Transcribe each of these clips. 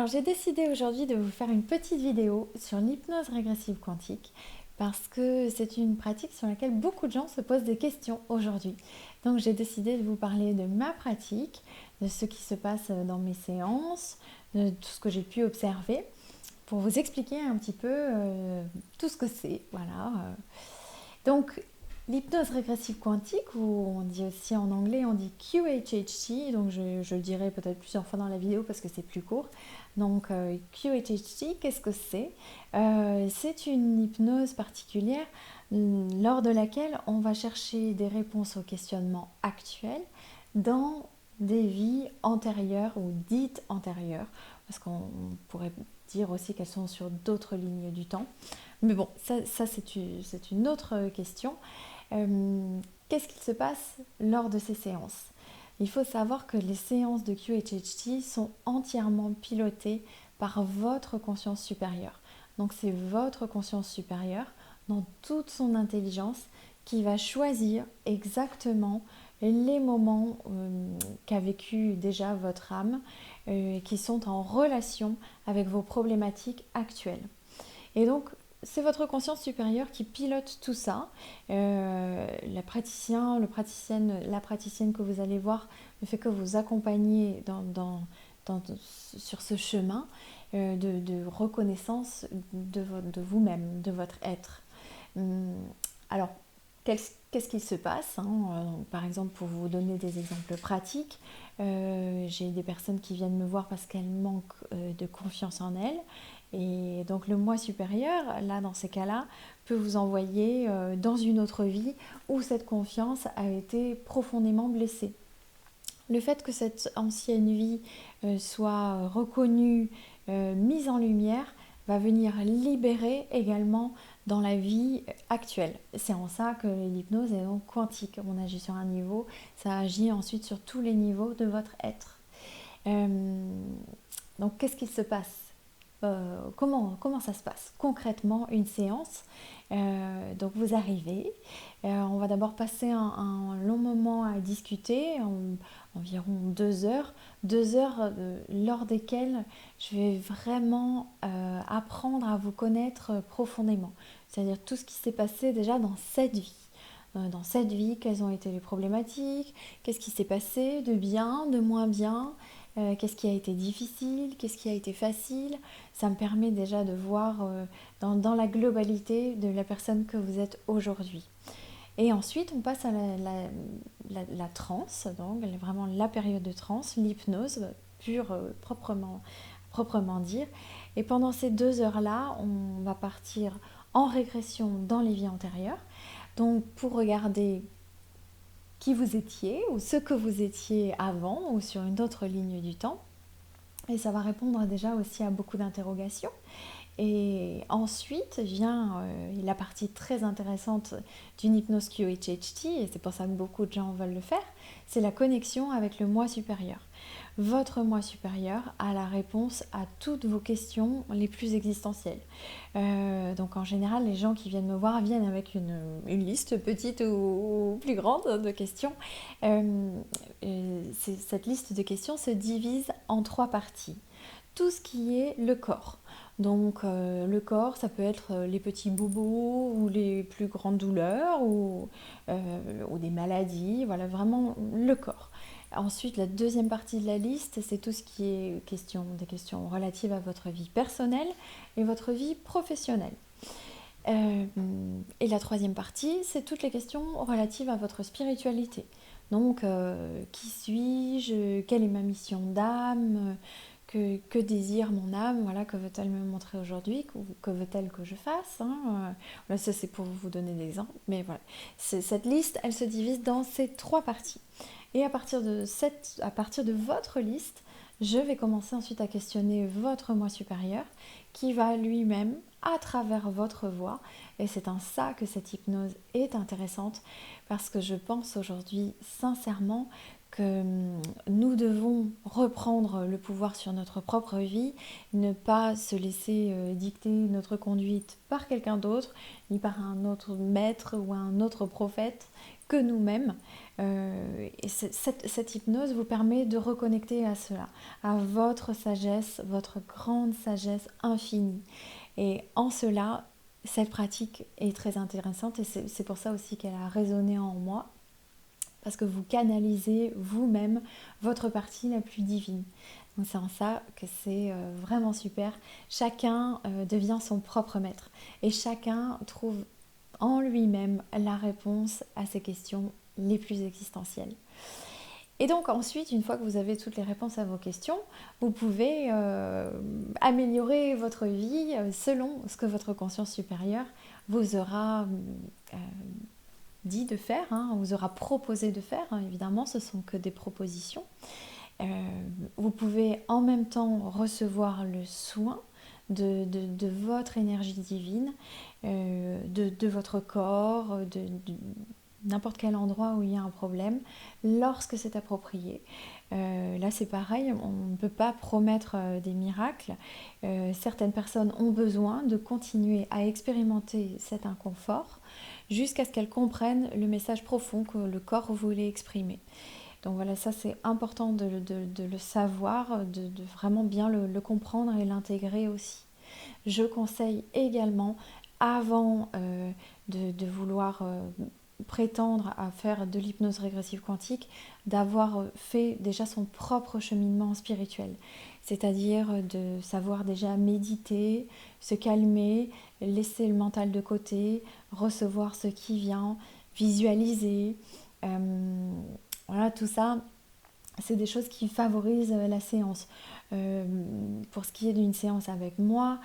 Alors j'ai décidé aujourd'hui de vous faire une petite vidéo sur l'hypnose régressive quantique parce que c'est une pratique sur laquelle beaucoup de gens se posent des questions aujourd'hui. Donc j'ai décidé de vous parler de ma pratique, de ce qui se passe dans mes séances, de tout ce que j'ai pu observer pour vous expliquer un petit peu tout ce que c'est. Voilà. Donc l'hypnose régressive quantique, ou on dit aussi en anglais, on dit QHHT, donc je le dirai peut-être plusieurs fois dans la vidéo parce que c'est plus court. Donc QHHT, qu'est-ce que c'est? C'est une hypnose particulière lors de laquelle on va chercher des réponses aux questionnements actuels dans des vies antérieures ou dites antérieures, parce qu'on pourrait dire aussi qu'elles sont sur d'autres lignes du temps. Mais bon, ça c'est une autre question. Qu'est-ce qu'il se passe lors de ces séances? Il faut savoir que les séances de QHHT sont entièrement pilotées par votre conscience supérieure. Donc c'est votre conscience supérieure, dans toute son intelligence, qui va choisir exactement les moments qu'a vécu déjà votre âme, qui sont en relation avec vos problématiques actuelles. Et donc, c'est votre conscience supérieure qui pilote tout ça. La praticienne que vous allez voir ne fait que vous accompagner sur ce chemin de reconnaissance de vous-même, de votre être. Alors, qu'est-ce qui se passe, hein? Par exemple, pour vous donner des exemples pratiques, j'ai des personnes qui viennent me voir parce qu'elles manquent de confiance en elles. Et donc le moi supérieur, là dans ces cas-là, peut vous envoyer dans une autre vie où cette confiance a été profondément blessée. Le fait que cette ancienne vie soit reconnue, mise en lumière, va venir libérer également dans la vie actuelle. C'est en ça que l'hypnose est donc quantique. On agit sur un niveau, ça agit ensuite sur tous les niveaux de votre être. Donc qu'est-ce qui se passe? Comment ça se passe concrètement une séance? Donc vous arrivez, on va d'abord passer un long moment à discuter, environ 2 heures, lors desquelles je vais vraiment apprendre à vous connaître profondément, c'est-à-dire tout ce qui s'est passé déjà dans cette vie. Dans cette vie, quelles ont été les problématiques, qu'est-ce qui s'est passé de bien, de moins bien, qu'est-ce qui a été difficile, qu'est-ce qui a été facile. Ça me permet déjà de voir dans la globalité de la personne que vous êtes aujourd'hui. Et ensuite, on passe à la transe, donc vraiment la période de transe, l'hypnose pure, proprement dire. Et pendant ces 2 heures-là, on va partir en régression dans les vies antérieures. Donc pour regarder qui vous étiez ou ce que vous étiez avant ou sur une autre ligne du temps. Et ça va répondre déjà aussi à beaucoup d'interrogations. Et ensuite vient la partie très intéressante d'une hypnose QHHT, et c'est pour ça que beaucoup de gens veulent le faire, c'est la connexion avec le moi supérieur. Votre moi supérieur a la réponse à toutes vos questions les plus existentielles. Donc en général, les gens qui viennent me voir viennent avec une liste petite ou plus grande de questions. Cette liste de questions se divise en 3 parties. Tout ce qui est le corps. Donc le corps, ça peut être les petits bobos ou les plus grandes douleurs ou des maladies, voilà, vraiment le corps. Ensuite, la deuxième partie de la liste, c'est tout ce qui est des questions relatives à votre vie personnelle et votre vie professionnelle. Et la troisième partie, c'est toutes les questions relatives à votre spiritualité. Donc, qui suis-je? Quelle est ma mission d'âme? Que désire mon âme? Voilà, que veut-elle me montrer aujourd'hui? Que veut-elle que je fasse, hein? Là, ça, c'est pour vous donner des exemples. Mais voilà, cette liste, elle se divise dans ces 3 parties. Et à partir de votre liste, je vais commencer ensuite à questionner votre moi supérieur qui va lui-même, à travers votre voix, et c'est en ça que cette hypnose est intéressante, parce que je pense aujourd'hui sincèrement que nous devons reprendre le pouvoir sur notre propre vie, ne pas se laisser dicter notre conduite par quelqu'un d'autre, ni par un autre maître ou un autre prophète que nous-mêmes. Et cette hypnose vous permet de reconnecter à cela, à votre sagesse, votre grande sagesse infinie. Et en cela, cette pratique est très intéressante et c'est pour ça aussi qu'elle a résonné en moi, parce que vous canalisez vous-même votre partie la plus divine. Donc c'est en ça que c'est vraiment super. Chacun devient son propre maître et chacun trouve en lui-même la réponse à ses questions les plus existentielles. Et donc ensuite, une fois que vous avez toutes les réponses à vos questions, vous pouvez améliorer votre vie selon ce que votre conscience supérieure vous aura dit de faire, vous aura proposé de faire. Évidemment, ce ne sont que des propositions. Vous pouvez en même temps recevoir le soin de votre énergie divine, de votre corps, de n'importe quel endroit où il y a un problème, lorsque c'est approprié. Là, c'est pareil, on ne peut pas promettre des miracles. Certaines personnes ont besoin de continuer à expérimenter cet inconfort jusqu'à ce qu'elles comprennent le message profond que le corps voulait exprimer. Donc voilà, ça c'est important de le savoir, de vraiment bien le comprendre et l'intégrer aussi. Je conseille également, avant de vouloir prétendre à faire de l'hypnose régressive quantique, d'avoir fait déjà son propre cheminement spirituel. C'est-à-dire de savoir déjà méditer, se calmer, laisser le mental de côté, recevoir ce qui vient, visualiser. Voilà, tout ça, c'est des choses qui favorisent la séance. Pour ce qui est d'une séance avec moi,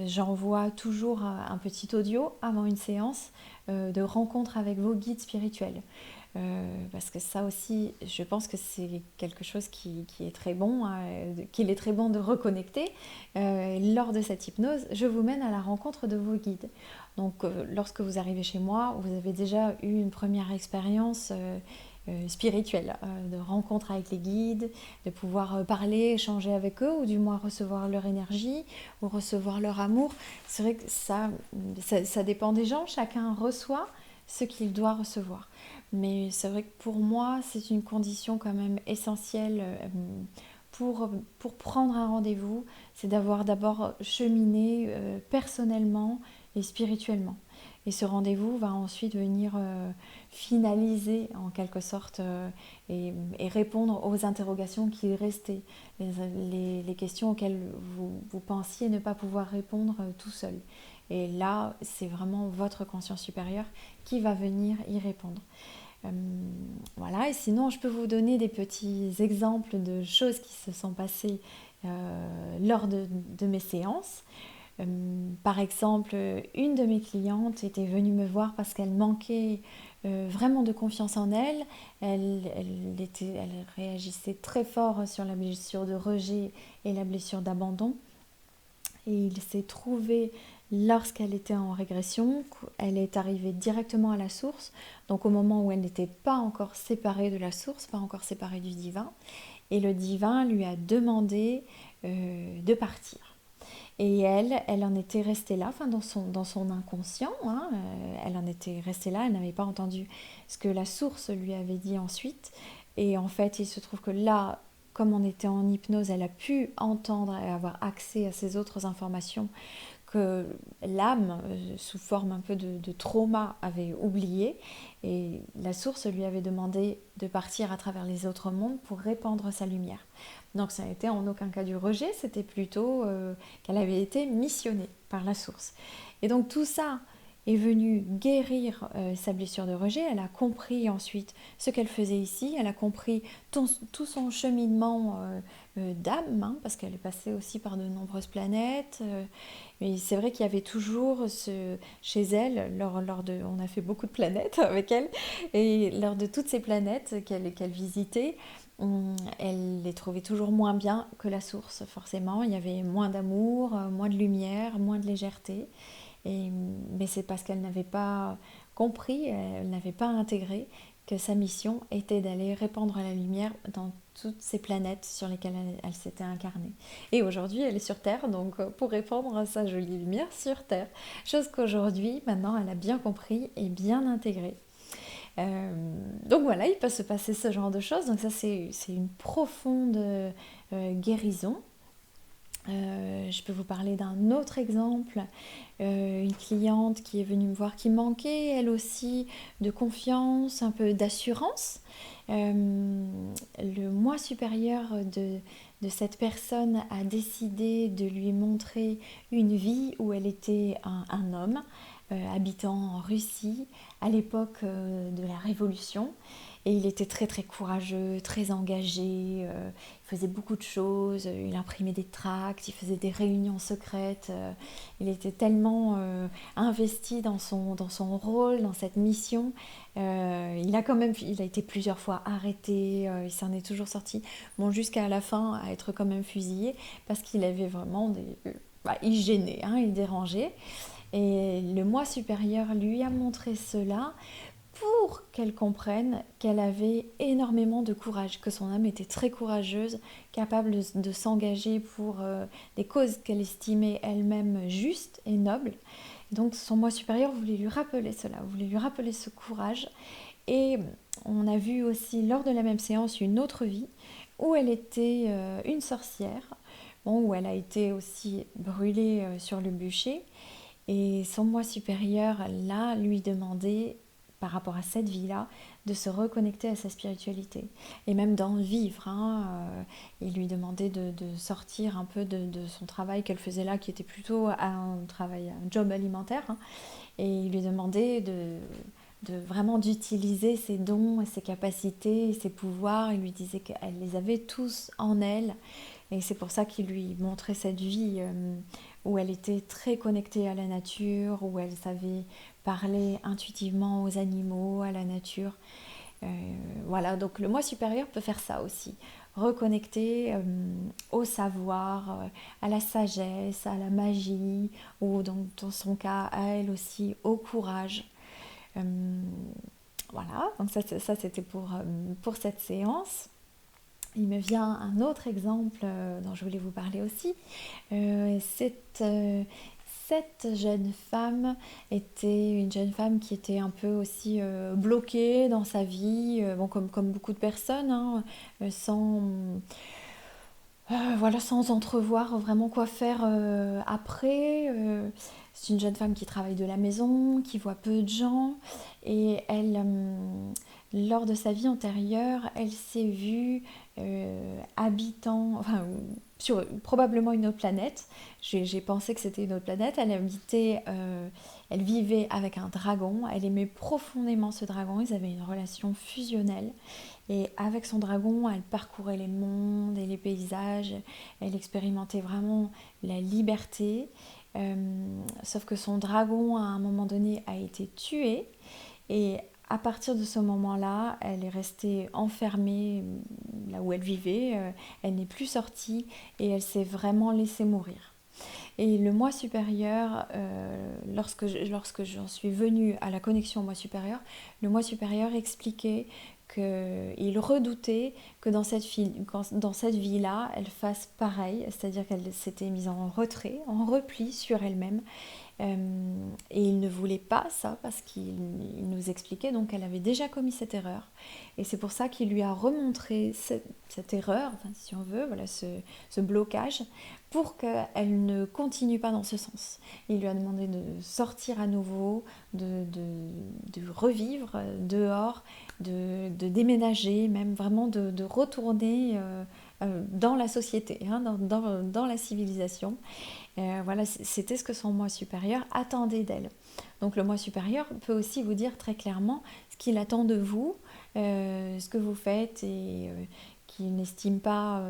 j'envoie toujours un petit audio avant une séance de rencontre avec vos guides spirituels. Parce que ça aussi, je pense que c'est quelque chose qui est très bon, qu'il est très bon de reconnecter. Lors de cette hypnose, je vous mène à la rencontre de vos guides. Donc, lorsque vous arrivez chez moi, vous avez déjà eu une première expérience spirituelle, de rencontre avec les guides, de pouvoir parler, échanger avec eux, ou du moins recevoir leur énergie, ou recevoir leur amour. C'est vrai que ça dépend des gens, chacun reçoit ce qu'il doit recevoir. Mais c'est vrai que pour moi, c'est une condition quand même essentielle pour prendre un rendez-vous, c'est d'avoir d'abord cheminé personnellement et spirituellement. Et ce rendez-vous va ensuite venir finaliser en quelque sorte et répondre aux interrogations qui restaient, les questions auxquelles vous pensiez ne pas pouvoir répondre tout seul. Et là, c'est vraiment votre conscience supérieure qui va venir y répondre. Voilà, et sinon, je peux vous donner des petits exemples de choses qui se sont passées lors de mes séances. Par exemple, une de mes clientes était venue me voir parce qu'elle manquait vraiment de confiance en elle. Elle réagissait très fort sur la blessure de rejet et la blessure d'abandon. Et il s'est trouvé, lorsqu'elle était en régression, elle est arrivée directement à la source, donc au moment où elle n'était pas encore séparée de la source, pas encore séparée du divin, et le divin lui a demandé de partir. Et elle en était restée là, enfin dans son inconscient, elle en était restée là, elle n'avait pas entendu ce que la source lui avait dit ensuite. Et en fait, il se trouve que là, comme on était en hypnose, elle a pu entendre et avoir accès à ces autres informations que l'âme, sous forme un peu de trauma, avait oublié. Et la source lui avait demandé de partir à travers les autres mondes pour répandre sa lumière. Donc ça n'a été en aucun cas du rejet, c'était plutôt qu'elle avait été missionnée par la source. Et donc tout ça est venu guérir sa blessure de rejet. Elle a compris ensuite ce qu'elle faisait ici, elle a compris tout son cheminement d'âme, parce qu'elle est passée aussi par de nombreuses planètes. Mais c'est vrai qu'il y avait toujours chez elle, on a fait beaucoup de planètes avec elle, et lors de toutes ces planètes qu'elle visitait, elle les trouvait toujours moins bien que la source, forcément. Il y avait moins d'amour, moins de lumière, moins de légèreté. Mais c'est parce qu'elle n'avait pas compris, elle n'avait pas intégré que sa mission était d'aller répandre la lumière dans toutes ces planètes sur lesquelles elle s'était incarnée. Et aujourd'hui, elle est sur Terre, donc pour répandre sa jolie lumière sur Terre. Chose qu'aujourd'hui, maintenant, elle a bien compris et bien intégrée. Donc voilà, il peut se passer ce genre de choses. Donc ça, c'est une profonde guérison. Je peux vous parler d'un autre exemple, une cliente qui est venue me voir qui manquait elle aussi de confiance, un peu d'assurance. Le moi supérieur de cette personne a décidé de lui montrer une vie où elle était un homme habitant en Russie à l'époque de la Révolution. Et il était très très courageux, très engagé, il faisait beaucoup de choses, il imprimait des tracts, il faisait des réunions secrètes, il était tellement investi dans son rôle, dans cette mission. Il a été plusieurs fois arrêté, il s'en est toujours sorti, bon, jusqu'à la fin à être quand même fusillé, parce qu'il avait vraiment il gênait, hein, il dérangeait. Et le moi supérieur lui a montré cela pour qu'elle comprenne qu'elle avait énormément de courage, que son âme était très courageuse, capable de s'engager pour des causes qu'elle estimait elle-même justes et nobles. Donc son moi supérieur voulait lui rappeler cela, voulait lui rappeler ce courage. Et on a vu aussi lors de la même séance une autre vie où elle était une sorcière, bon, où elle a été aussi brûlée sur le bûcher. Et son moi supérieur, là, lui demandait, par rapport à cette vie-là, de se reconnecter à sa spiritualité. Et même d'en vivre. Il lui demandait de sortir un peu de son travail qu'elle faisait là, qui était plutôt un travail, un job alimentaire. Et il lui demandait vraiment d'utiliser ses dons et ses capacités et ses pouvoirs. Il lui disait qu'elle les avait tous en elle. Et c'est pour ça qu'il lui montrait cette vie où elle était très connectée à la nature, où elle savait parler intuitivement aux animaux, à la nature. Euh, voilà, donc le moi supérieur peut faire ça aussi. Reconnecter au savoir, à la sagesse, à la magie, ou dans son cas, à elle aussi, au courage. Euh, voilà, donc ça c'était pour cette séance. Il me vient un autre exemple dont je voulais vous parler aussi. Cette jeune femme était une jeune femme qui était un peu aussi bloquée dans sa vie, bon, comme beaucoup de personnes, hein, sans, voilà, sans entrevoir vraiment quoi faire après. C'est une jeune femme qui travaille de la maison, qui voit peu de gens, et elle, lors de sa vie antérieure, elle s'est vue habitant, enfin, sur probablement une autre planète. J'ai pensé que c'était une autre planète. Elle vivait avec un dragon. Elle aimait profondément ce dragon. Ils avaient une relation fusionnelle. Et avec son dragon, elle parcourait les mondes et les paysages. Elle expérimentait vraiment la liberté. Sauf que son dragon, à un moment donné, a été tué. Et à partir de ce moment-là, elle est restée enfermée là où elle vivait. Elle n'est plus sortie et elle s'est vraiment laissée mourir. Et le moi supérieur, lorsque j'en suis venue à la connexion au moi supérieur, le moi supérieur expliquait qu'il redoutait que dans cette vie-là, elle fasse pareil, c'est-à-dire qu'elle s'était mise en retrait, en repli sur elle-même. Et il ne voulait pas ça parce qu'il nous expliquait donc qu'elle avait déjà commis cette erreur. Et c'est pour ça qu'il lui a remontré cette erreur, enfin, si on veut, voilà, ce blocage, pour qu'elle ne continue pas dans ce sens. Il lui a demandé de sortir à nouveau, de revivre dehors, de déménager, même vraiment de retourner dans la société, hein, dans la civilisation. Voilà, c'était ce que son moi supérieur attendait d'elle. Donc le moi supérieur peut aussi vous dire très clairement ce qu'il attend de vous, ce que vous faites et qu'il n'estime pas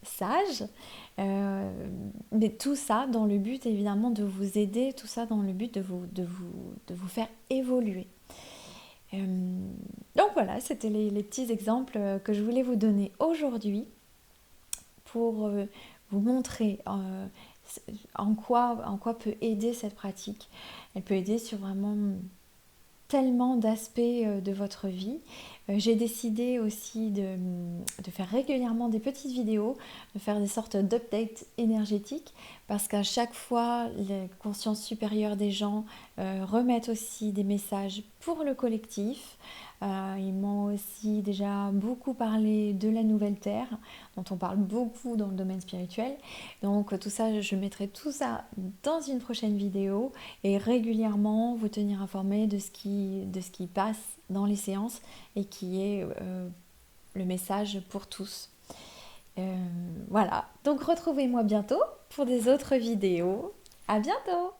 sage. Mais tout ça dans le but évidemment de vous aider, tout ça dans le but de vous faire évoluer. Donc voilà, c'était les petits exemples que je voulais vous donner aujourd'hui pour vous montrer en quoi peut aider cette pratique. Elle peut aider sur vraiment tellement d'aspects de votre vie. J'ai décidé aussi de faire régulièrement des petites vidéos, de faire des sortes d'updates énergétiques, parce qu'à chaque fois, les consciences supérieures des gens remettent aussi des messages pour le collectif. Ils m'ont aussi déjà beaucoup parlé de la nouvelle Terre, dont on parle beaucoup dans le domaine spirituel. Donc tout ça, je mettrai tout ça dans une prochaine vidéo et régulièrement vous tenir informé de ce qui passe dans les séances et qui est le message pour tous. Voilà, donc retrouvez-moi bientôt pour des autres vidéos. À bientôt!